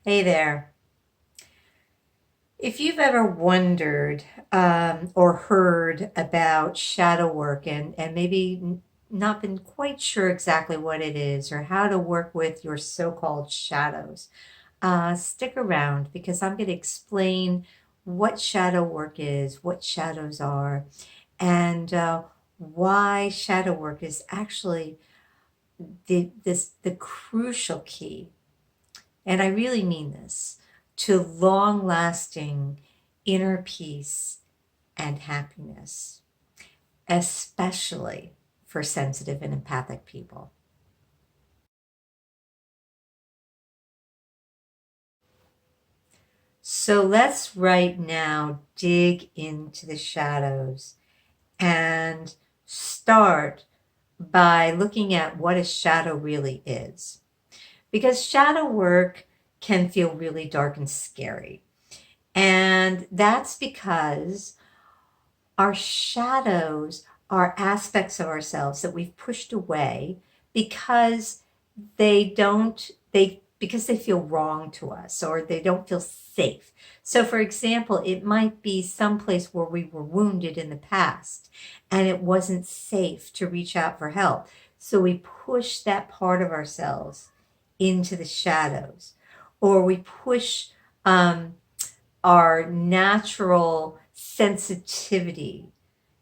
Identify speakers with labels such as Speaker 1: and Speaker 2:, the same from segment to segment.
Speaker 1: Hey there. If you've ever wondered or heard about shadow work and maybe not been quite sure exactly what it is or how to work with your so-called shadows, stick around because I'm going to explain what shadow work is, what shadows are, and why shadow work is actually the crucial key, and I really mean this, to long lasting inner peace and happiness, especially for sensitive and empathic people. So let's right now dig into the shadows and start by looking at what a shadow really is. Because shadow work can feel really dark and scary. And that's because our shadows are aspects of ourselves that we've pushed away because they feel wrong to us or they don't feel safe. So for example, it might be someplace where we were wounded in the past and it wasn't safe to reach out for help. So we push that part of ourselves into the shadows, or we push um, our natural sensitivity,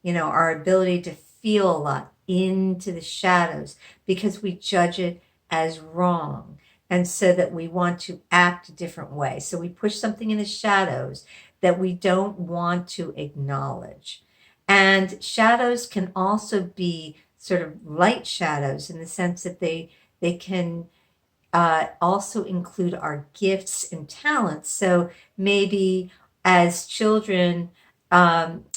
Speaker 1: our ability to feel a lot into the shadows because we judge it as wrong. And so that we want to act a different way. So we push something in the shadows that we don't want to acknowledge. And shadows can also be sort of light shadows in the sense that they can also include our gifts and talents. So maybe as children,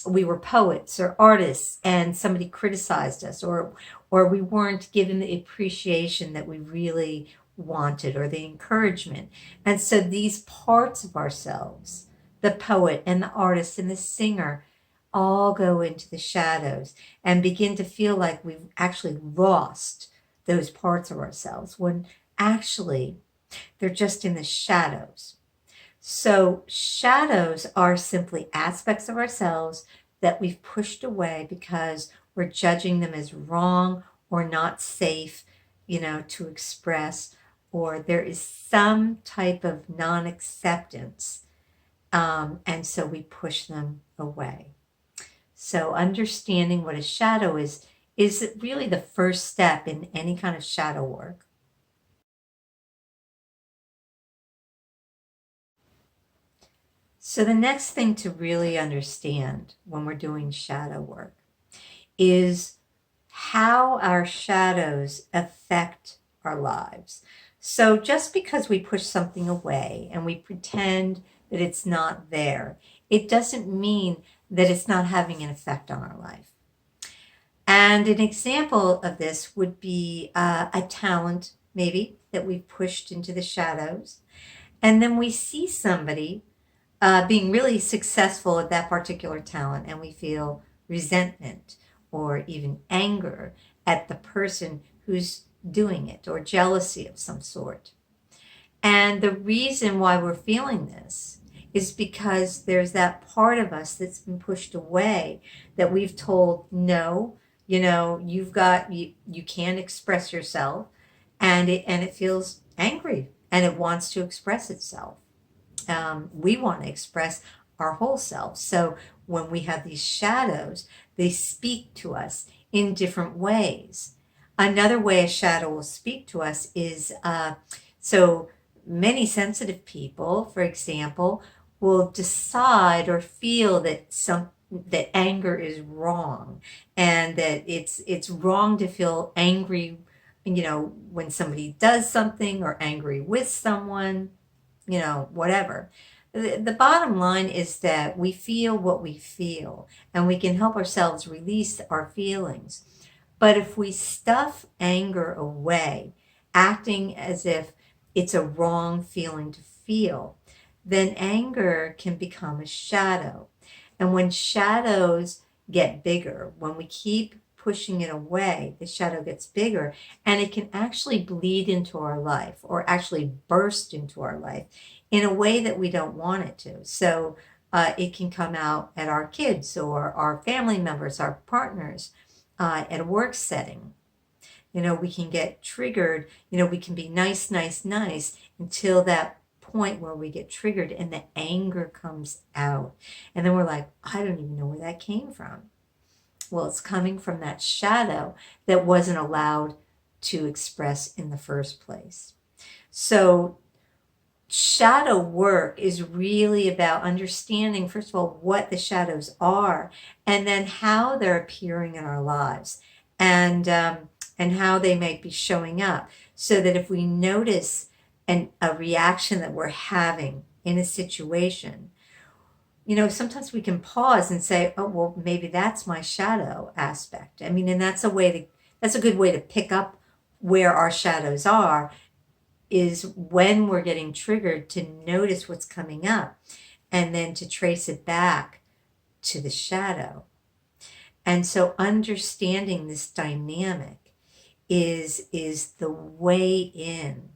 Speaker 1: we were poets or artists, and somebody criticized us, or we weren't given the appreciation that we really wanted, or the encouragement. And so these parts of ourselves, the poet and the artist and the singer, all go into the shadows and begin to feel like we've actually lost those parts of ourselves when actually they're just in the shadows. So shadows are simply aspects of ourselves that we've pushed away because we're judging them as wrong or not safe, to express, or there is some type of non-acceptance, and so we push them away. So understanding what a shadow is really the first step in any kind of shadow work. So the next thing to really understand when we're doing shadow work is how our shadows affect our lives. So just because we push something away and we pretend that it's not there, it doesn't mean that it's not having an effect on our life. And an example of this would be a talent, maybe, that we've pushed into the shadows. And then we see somebody being really successful at that particular talent, and we feel resentment or even anger at the person who's doing it, or jealousy of some sort. And the reason why we're feeling this is because there's that part of us that's been pushed away, that we've told no, you can't express yourself, and it feels angry and it wants to express itself. We want to express our whole self. So when we have these shadows, they speak to us in different ways. Another way a shadow will speak to us is so many sensitive people, for example, will decide or feel that anger is wrong, and that it's wrong to feel angry, when somebody does something, or angry with someone, whatever. The bottom line is that we feel what we feel, and we can help ourselves release our feelings. But if we stuff anger away, acting as if it's a wrong feeling to feel, then anger can become a shadow. And when shadows get bigger, when we keep pushing it away, the shadow gets bigger, and it can actually bleed into our life or actually burst into our life in a way that we don't want it to. So it can come out at our kids or our family members, our partners, at a work setting. We can get triggered. We can be nice, nice, nice until that point where we get triggered and the anger comes out. And then we're like, I don't even know where that came from. Well, it's coming from that shadow that wasn't allowed to express in the first place. So shadow work is really about understanding, first of all, what the shadows are, and then how they're appearing in our lives, and how they might be showing up, so that if we notice a reaction that we're having in a situation, sometimes we can pause and say, oh, well, maybe that's my shadow aspect. And that's a good way to pick up where our shadows are, is when we're getting triggered, to notice what's coming up and then to trace it back to the shadow. And so understanding this dynamic is the way in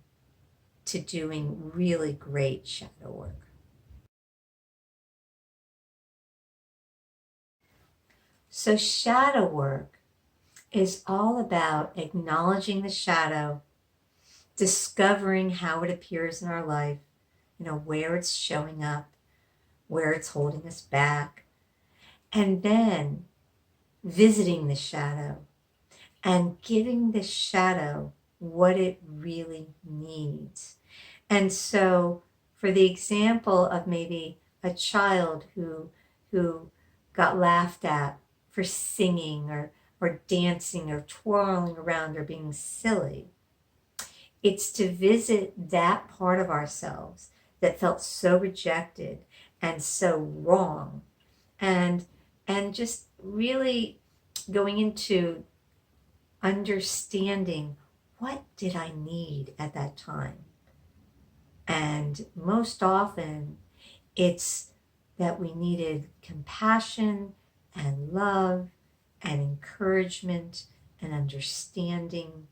Speaker 1: to doing really great shadow work. So shadow work is all about acknowledging the shadow, discovering how it appears in our life, where it's showing up, where it's holding us back, and then visiting the shadow and giving the shadow what it really needs. And so, for the example of maybe a child who got laughed at for singing or dancing or twirling around or being silly, it's to visit that part of ourselves that felt so rejected and so wrong, and just really going into understanding, what did I need at that time? And most often it's that we needed compassion and love and encouragement and understanding.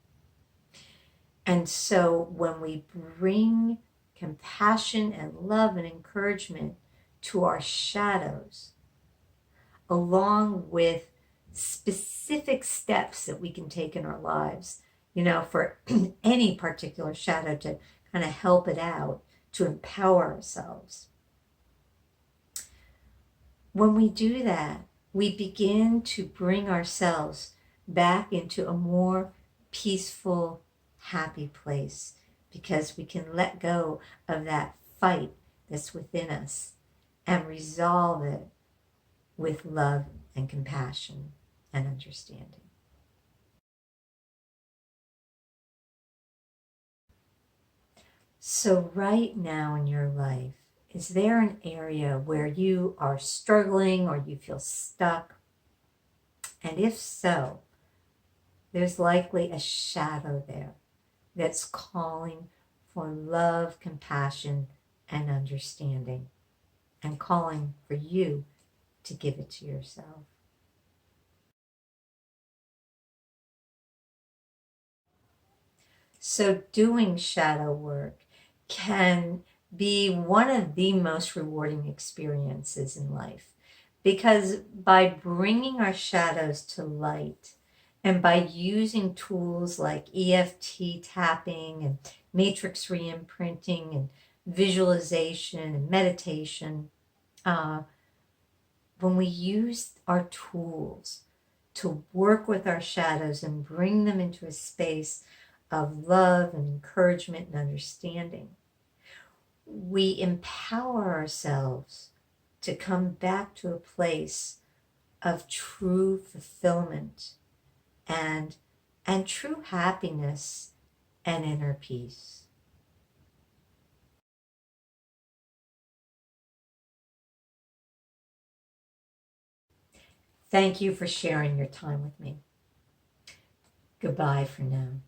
Speaker 1: And so when we bring compassion and love and encouragement to our shadows, along with specific steps that we can take in our lives, for any particular shadow, to kind of help it out, to empower ourselves. When we do that, we begin to bring ourselves back into a more peaceful, happy place, because we can let go of that fight that's within us and resolve it with love and compassion and understanding. So right now in your life, is there an area where you are struggling or you feel stuck? And if so, there's likely a shadow there that's calling for love, compassion, and understanding, and calling for you to give it to yourself. So doing shadow work can be one of the most rewarding experiences in life, because by bringing our shadows to light and by using tools like EFT tapping and matrix re-imprinting and visualization and meditation, when we use our tools to work with our shadows and bring them into a space of love and encouragement and understanding, we empower ourselves to come back to a place of true fulfillment and true happiness and inner peace. Thank you for sharing your time with me. Goodbye for now.